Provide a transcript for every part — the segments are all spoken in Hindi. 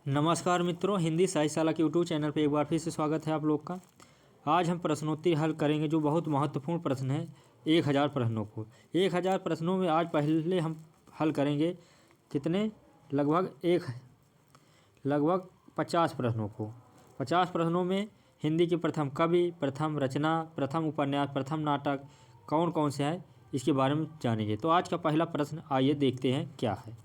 नमस्कार मित्रों, हिंदी साहित्यशाला के यूट्यूब चैनल पर एक बार फिर से स्वागत है आप लोग का। आज हम प्रश्नोत्तरी हल करेंगे जो बहुत महत्वपूर्ण प्रश्न है 1000 प्रश्नों को। 1000 प्रश्नों में आज पहले हम हल करेंगे कितने, लगभग 50 प्रश्नों को। 50 प्रश्नों में हिंदी के प्रथम कवि, प्रथम रचना, प्रथम उपन्यास, प्रथम नाटक कौन कौन से हैं इसके बारे में जानेंगे। तो आज का पहला प्रश्न आइए देखते हैं क्या है।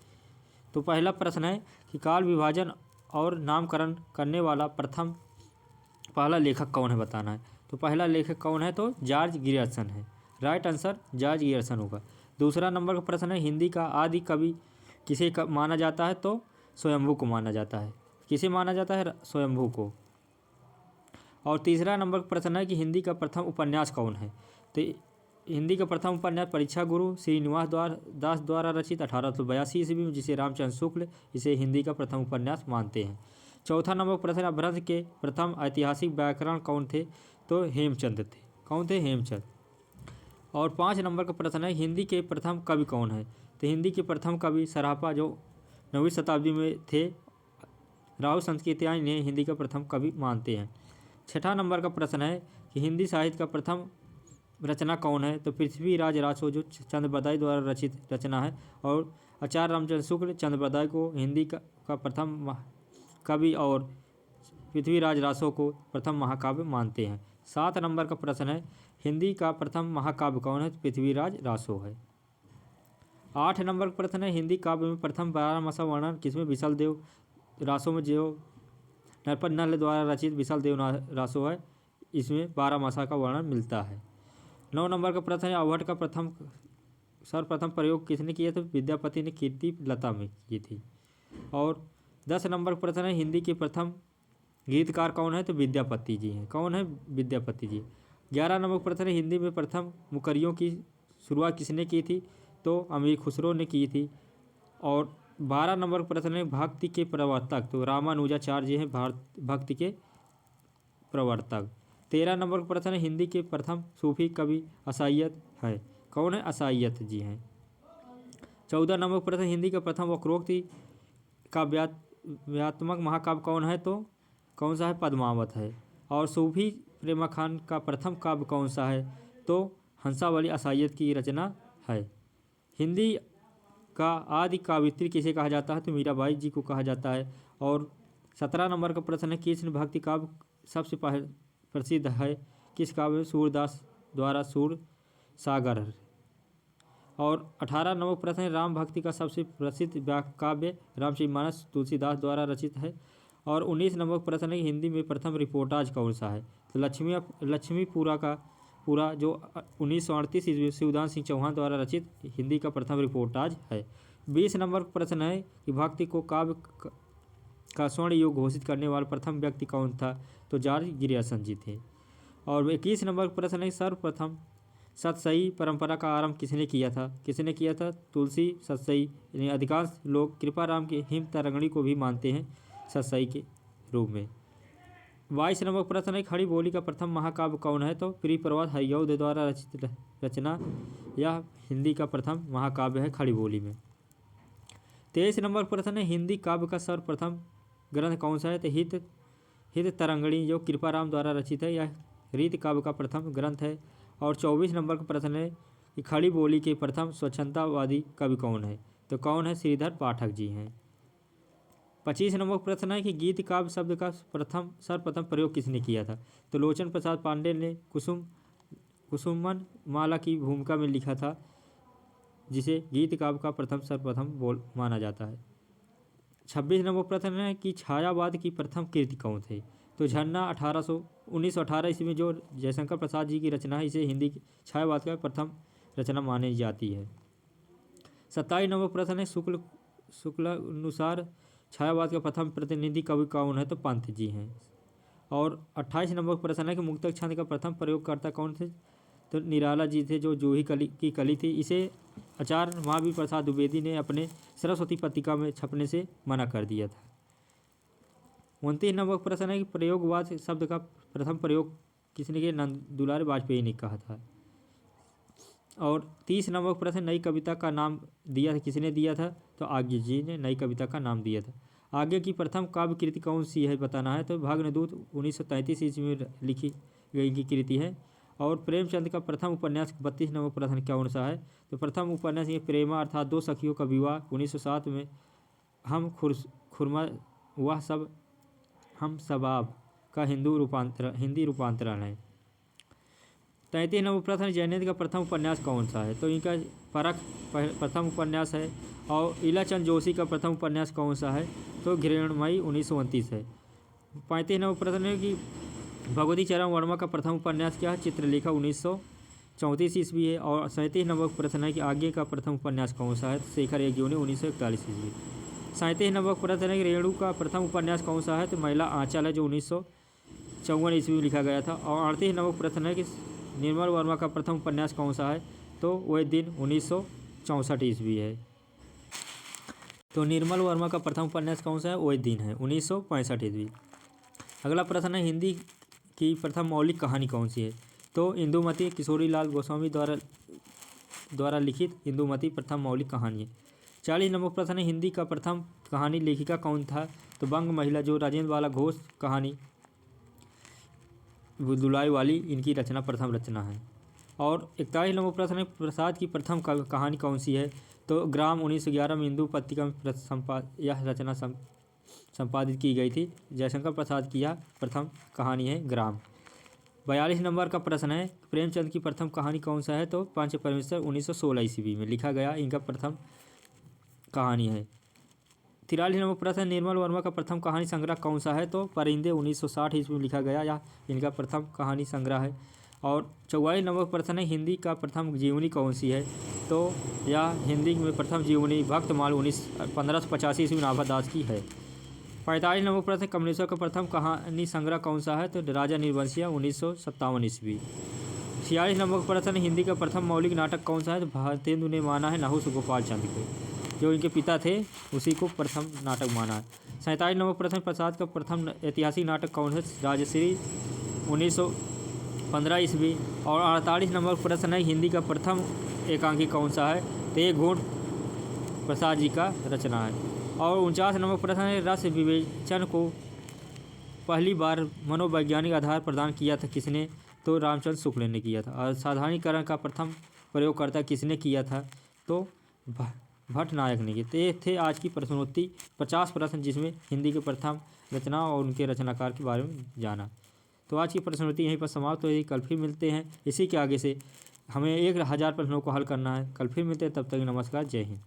तो पहला प्रश्न है कि काल विभाजन और नामकरण करने वाला पहला लेखक कौन है, बताना है। तो पहला लेखक कौन है, तो जॉर्ज ग्रियर्सन है। राइट आंसर जॉर्ज ग्रियर्सन होगा। दूसरा नंबर का प्रश्न है हिंदी का आदि कवि किसे माना जाता है, तो स्वयंभू को माना जाता है। किसे माना जाता है, स्वयंभू को। और तीसरा नंबर का प्रश्न है कि हिंदी का प्रथम उपन्यास कौन है। तो हिंदी का प्रथम उपन्यास परीक्षा गुरु श्रीनिवास दास द्वारा रचित 1882 ईस्वी में, जिसे रामचंद्र शुक्ल इसे हिंदी का प्रथम उपन्यास मानते हैं। चौथा नंबर प्रश्न, अपभ्रंश के प्रथम ऐतिहासिक व्याकरण कौन थे, तो हेमचंद थे। कौन थे, हेमचंद। और 5 नंबर का प्रश्न है हिंदी के प्रथम कवि कौन है। तो हिंदी के प्रथम कवि सराफा जो 9वीं शताब्दी में थे, राहुल संस्कृत्यायन ने हिंदी का प्रथम कवि मानते हैं। छठा नंबर का प्रश्न है कि हिंदी साहित्य का प्रथम रचना कौन है। तो पृथ्वीराज रासो जो चंद्रबरदाई द्वारा रचित रचना है। और आचार्य रामचंद्र शुक्ल चंद्रबरदाई को हिंदी का प्रथम कवि और पृथ्वीराज रासो को प्रथम महाकाव्य मानते हैं। 7 नंबर का प्रश्न है हिंदी का प्रथम महाकाव्य कौन है। तो पृथ्वीराज रासो है। 8 नंबर का प्रश्न है हिंदी काव्य में प्रथम 12 मासा वर्णन किसमें, विशाल देव रासो में जो नरपत नल द्वारा रचित विशाल देव रासो है, इसमें 12 मासा का वर्णन मिलता है। 9 नंबर का प्रश्न है अवहट का सर्वप्रथम प्रयोग किसने किया, तो विद्यापति ने कीर्ति लता में की थी। और 10 नंबर का प्रश्न है हिंदी के प्रथम गीतकार कौन है, तो विद्यापति जी हैं। कौन है, विद्यापति जी। 11 नंबर का प्रश्न है हिंदी में प्रथम मुकरियों की शुरुआत किसने की थी, तो अमीर खुसरो ने की थी। और 12 नंबर का प्रश्न है भक्ति के प्रवर्तक, तो रामानुजाचार्य हैं भक्ति के प्रवर्तक। 13 नंबर का प्रश्न है हिंदी के प्रथम सूफी कवि असाइयत है। कौन है, असाइयत जी हैं। 14 नंबर का प्रश्न हिंदी का प्रथम वक्रोक्ति काव्यात्मक महाकाव्य कौन है, तो कौन सा है, पद्मावत है। और सूफी प्रेमाख्यान का प्रथम काव्य कौन सा है, तो हंसावली असाइयत की रचना है। हिंदी का आदि काव्यित्री किसे कहा जाता है, तो मीराबाई जी को कहा जाता है। और 17 नंबर का प्रश्न है कृष्ण भक्ति काव्य सबसे प्रसिद्ध है किस काव्य, सूरदास द्वारा सूर सागर है। और 18 नंबर प्रश्न है राम भक्ति का सबसे प्रसिद्ध काव्य रामचरितमानस तुलसीदास द्वारा रचित है। और 19 नंबर प्रश्न है हिंदी में प्रथम रिपोर्टाज कौन सा है, तो लक्ष्मीपुरा जो 1938 ईस्वी शिवदान सिंह चौहान द्वारा रचित हिंदी का प्रथम रिपोर्टाज है। 20 नंबर प्रश्न है कि भक्ति को काव्य का स्वर्ण युग घोषित करने वाला प्रथम व्यक्ति कौन था, तो जॉर्ज ग्रियर्सन जी थे। और 21 नंबर प्रश्न है सर्वप्रथम सतसई परंपरा का आरंभ किसने किया था, तुलसी सतसई। यानी अधिकांश लोग कृपाराम के हिम तरंगणी को भी मानते हैं सतसई के रूप में। 22 नंबर प्रश्न है खड़ी बोली का प्रथम महाकाव्य कौन है, तो प्रियप्रवास हरिऔध द्वारा रचित रचना यह हिंदी का प्रथम महाकाव्य है खड़ी बोली में। 23 नंबर प्रश्न है हिंदी काव्य का सर्वप्रथम ग्रंथ कौन सा है, तो हित तरंगणी जो कृपाराम द्वारा रचित है, यह रीत काव्य का प्रथम ग्रंथ है। और 24 नंबर का प्रश्न है कि खड़ी बोली के प्रथम स्वच्छंदतावादी कवि कौन है, तो कौन है, श्रीधर पाठक जी हैं। 25 नंबर प्रश्न है कि गीत काव्य शब्द का सर्वप्रथम प्रयोग किसने किया था, तो लोचन प्रसाद पांडे ने कुसुमन माला की भूमिका में लिखा था, जिसे गीत काव्य का सर्वप्रथम बोल माना जाता है। 26 नंबर प्रश्न है कि छायावाद की प्रथम कृति कौन थे, तो झरना 1918 ईस्वी में जो जयशंकर प्रसाद जी की रचना है, इसे हिंदी छायावाद का प्रथम रचना मानी जाती है। 27 नंबर प्रश्न है शुक्ल अनुसार छायावाद का प्रथम प्रतिनिधि कवि कौन है, तो पंत जी हैं। और 28 नंबर प्रश्न है कि मुक्तक छंद का प्रथम प्रयोगकर्ता कौन थे, तो निराला जी थे जो जूही की कली थी। इसे आचार्य महावीर प्रसाद द्विवेदी ने अपने सरस्वती पत्रिका में छपने से मना कर दिया था। 29 नंबर प्रश्न है कि प्रयोगवाद शब्द का प्रथम प्रयोग किसने किया, दुलारे वाजपेयी ने कहा था। और 30 नंबर प्रश्न नई कविता का नाम दिया था किसने दिया था, तो आज्ञा जी ने नई कविता का नाम दिया था। आगे की प्रथम काव्य कृति कौन सी है बताना है। तो भग्नदूत 1933 ईस्वी में लिखी गई की कृति है। और प्रेमचंद का प्रथम उपन्यास 32 नंबर प्रश्न कौन सा है। तो प्रथम उपन्यास ये प्रेमा अर्थात दो सखियों का विवाह 1907 में। हम खुरमा वह सब हम सबाब का हिंदी रूपांतरण है। 33 नंबर प्रश्न जयनेन्द्र का प्रथम उपन्यास कौन सा है। तो इनका परख प्रथम उपन्यास है। और इलाचंद जोशी का प्रथम उपन्यास कौन सा है। तो घृणमयी 1929 है। 35 नंबर प्रश्न है कि भगवती चरण वर्मा का प्रथम उपन्यास क्या है। चित्रलेखा 1934 ईस्वी है। और 37 नंबर प्रश्न है कि आगे का प्रथम उपन्यास कौन सा है। शेखर एक जूनी 1941 ईस्वी। 37 नंबर प्रश्न है कि रेणु का प्रथम उपन्यास कौन सा है। तो महिला आंचल है जो 1954 ईस्वी में लिखा गया था। और 38 नंबर प्रश्न है कि निर्मल वर्मा का प्रथम उपन्यास कौन सा है। तो वह दिन 1964 ईस्वी है। तो निर्मल वर्मा का प्रथम उपन्यास कौन सा है। वह दिन है 1965 ईस्वी। अगला प्रश्न है हिंदी की प्रथम मौलिक कहानी कौन सी है। तो इंदुमती किशोरीलाल गोस्वामी द्वारा लिखित इंदुमती प्रथम मौलिक कहानी है। 40 नंबर प्रश्न है हिंदी का प्रथम कहानी लेखिका कौन था। तो बंग महिला जो राजेंद्र बाला घोष कहानी दुलाई वाली इनकी रचना प्रथम रचना है। और 41 नंबर प्रश्न है प्रसाद की प्रथम कहानी कौन सी है। तो ग्राम 1911 में हिंदू पत्रिका में यह रचना संपादित की गई थी। जयशंकर प्रसाद की यह प्रथम कहानी है ग्राम। 42 नंबर का प्रश्न है प्रेमचंद की प्रथम कहानी कौन सा है। तो पंच परमेश्वर 1916 ईस्वी में लिखा गया इनका प्रथम कहानी है। 43 नंबर प्रश्न निर्मल वर्मा का प्रथम कहानी संग्रह कौन सा है। तो परिंदे 1960 ईस्वी में लिखा गया यह इनका प्रथम कहानी संग्रह है। और 44 नंबर प्रश्न है हिंदी का प्रथम जीवनी कौन सी है। तो यह हिंदी में प्रथम जीवनी भक्तमाल 1585 ईस्वी नाभादास की है। 45 नंबर प्रश्न कमलेश्वर का प्रथम कहानी संग्रह कौन सा है। तो राजा निर्वंशिया 1957 ईस्वी। 46 नंबर प्रश्न हिंदी का प्रथम मौलिक नाटक कौन सा है। तो भारतेंदु ने माना है नहुष गोपाल चंद्र को, जो इनके पिता थे उसी को प्रथम नाटक माना है। 47 नंबर प्रश्न प्रसाद का प्रथम ऐतिहासिक नाटक कौन है। राजश्री 1915 ईस्वी। और 48 नंबर प्रश्न है हिंदी का प्रथम एकांकी कौन सा है। तो ये घोड़ प्रसाद जी का रचना है। और 49 नंबर प्रश्न है रस विवेचन को पहली बार मनोवैज्ञानिक आधार प्रदान किया था किसने। तो रामचंद्र शुक्ल ने किया था। और साधारणीकरण का प्रथम प्रयोगकर्ता किसने किया था। तो भट्टनायक ने किया। तो ये थे आज की प्रश्नोत्तरी 50 प्रश्न जिसमें हिंदी के प्रथम रचना और उनके रचनाकार के बारे में जाना। तो आज की प्रश्नोत्तरी यहीं पर समाप्त हो रही। कल फिर मिलते हैं। इसी के आगे से हमें 1000 प्रश्नों को हल करना है। कल फिर मिलते हैं। तब तक नमस्कार, जय हिंद।